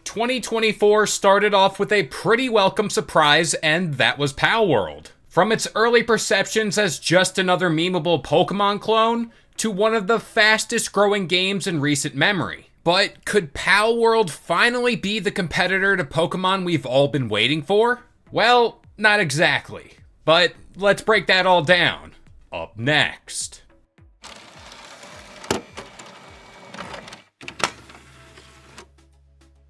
2024 started off with a pretty welcome surprise, and that was Palworld. From its early perceptions as just another memeable Pokemon clone, to one of the fastest growing games in recent memory. But could Palworld finally be the competitor to Pokemon we've all been waiting for? Well, not exactly. But let's break that all down. Up next.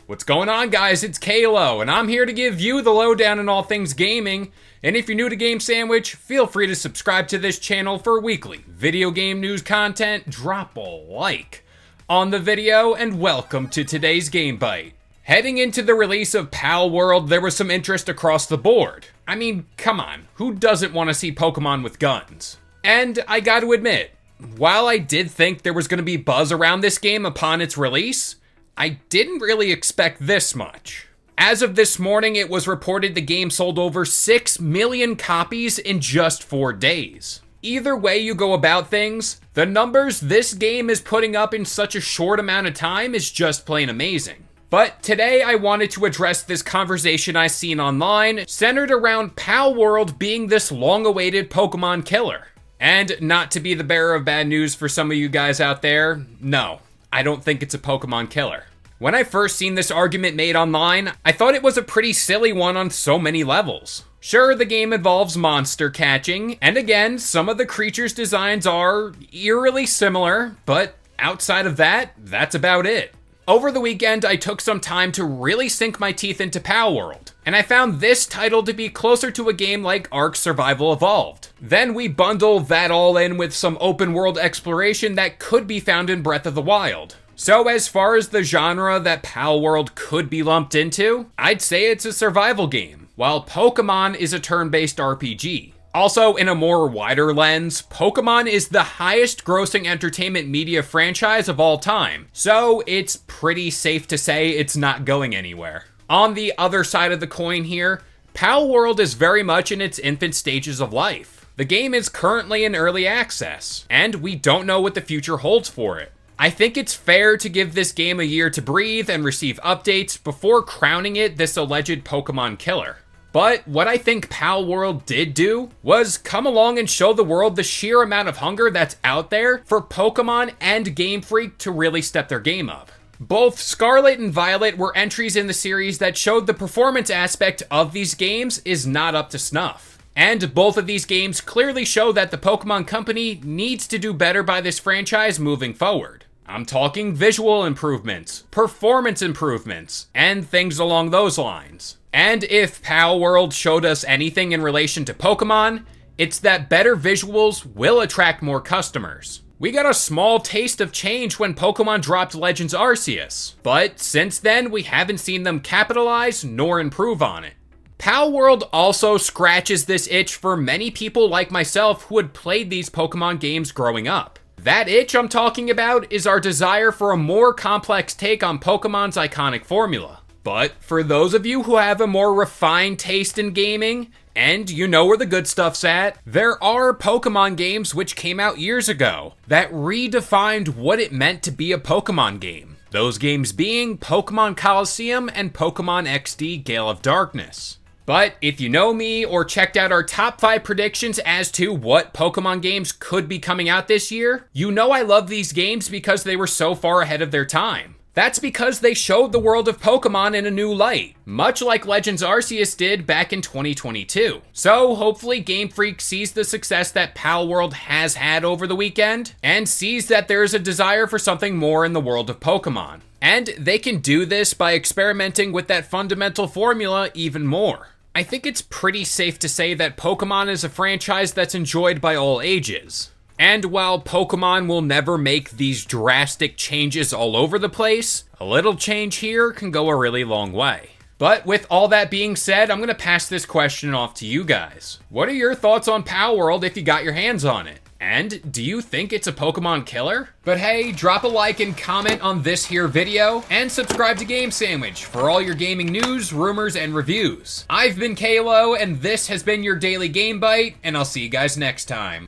What's going on, guys? It's Kalo, and I'm here to give you the lowdown on all things gaming. And if you're new to Game Sandwich, feel free to subscribe to this channel for weekly video game news content. Drop a like on the video, and welcome to today's Game Bite. Heading into the release of Palworld, there was some interest across the board. I mean, come on, who doesn't want to see Pokemon with guns? And I gotta admit, while I did think there was going to be buzz around this game upon its release, I didn't really expect this much. As of this morning, it was reported the game sold over 6 million copies in just 4 days. Either way you go about things, the numbers this game is putting up in such a short amount of time is just plain amazing. But today I wanted to address this conversation I seen online, centered around Palworld being this long-awaited Pokemon killer. And not to be the bearer of bad news for some of you guys out there, no, I don't think it's a Pokemon killer. When I first seen this argument made online, I thought it was a pretty silly one on so many levels. Sure, the game involves monster catching, and again, some of the creatures' designs are eerily similar, but outside of that, that's about it. Over the weekend, I took some time to really sink my teeth into Palworld, and I found this title to be closer to a game like Ark Survival Evolved. Then we bundle that all in with some open world exploration that could be found in Breath of the Wild. So as far as the genre that Palworld could be lumped into, I'd say it's a survival game, while Pokemon is a turn-based RPG. Also, in a more wider lens, Pokemon is the highest grossing entertainment media franchise of all time, so it's pretty safe to say it's not going anywhere. On the other side of the coin here, Palworld is very much in its infant stages of life. The game is currently in early access, and we don't know what the future holds for it. I think it's fair to give this game a year to breathe and receive updates before crowning it this alleged Pokemon killer. But what I think Palworld did do was come along and show the world the sheer amount of hunger that's out there for Pokemon and Game Freak to really step their game up. Both Scarlet and Violet were entries in the series that showed the performance aspect of these games is not up to snuff. And both of these games clearly show that the Pokemon Company needs to do better by this franchise moving forward. I'm talking visual improvements, performance improvements, and things along those lines. And if Palworld showed us anything in relation to Pokemon, it's that better visuals will attract more customers. We got a small taste of change when Pokemon dropped Legends Arceus, but since then we haven't seen them capitalize nor improve on it. Palworld also scratches this itch for many people like myself who had played these Pokemon games growing up. That itch I'm talking about is our desire for a more complex take on Pokemon's iconic formula. But for those of you who have a more refined taste in gaming, and you know where the good stuff's at, there are Pokemon games which came out years ago that redefined what it meant to be a Pokemon game. Those games being Pokemon Coliseum and Pokemon XD Gale of Darkness. But if you know me or checked out our top 5 predictions as to what Pokemon games could be coming out this year, you know I love these games because they were so far ahead of their time. That's because they showed the world of Pokemon in a new light, much like Legends Arceus did back in 2022. So hopefully Game Freak sees the success that Palworld has had over the weekend, and sees that there is a desire for something more in the world of Pokemon. And they can do this by experimenting with that fundamental formula even more. I think it's pretty safe to say that Pokemon is a franchise that's enjoyed by all ages. And while Pokemon will never make these drastic changes all over the place, a little change here can go a really long way. But with all that being said, I'm going to pass this question off to you guys. What are your thoughts on Palworld if you got your hands on it? And do you think it's a Pokemon killer? But hey, drop a like and comment on this here video, and subscribe to Game Sandwich for all your gaming news, rumors, and reviews. I've been Kalo, and this has been your Daily Game Bite, and I'll see you guys next time.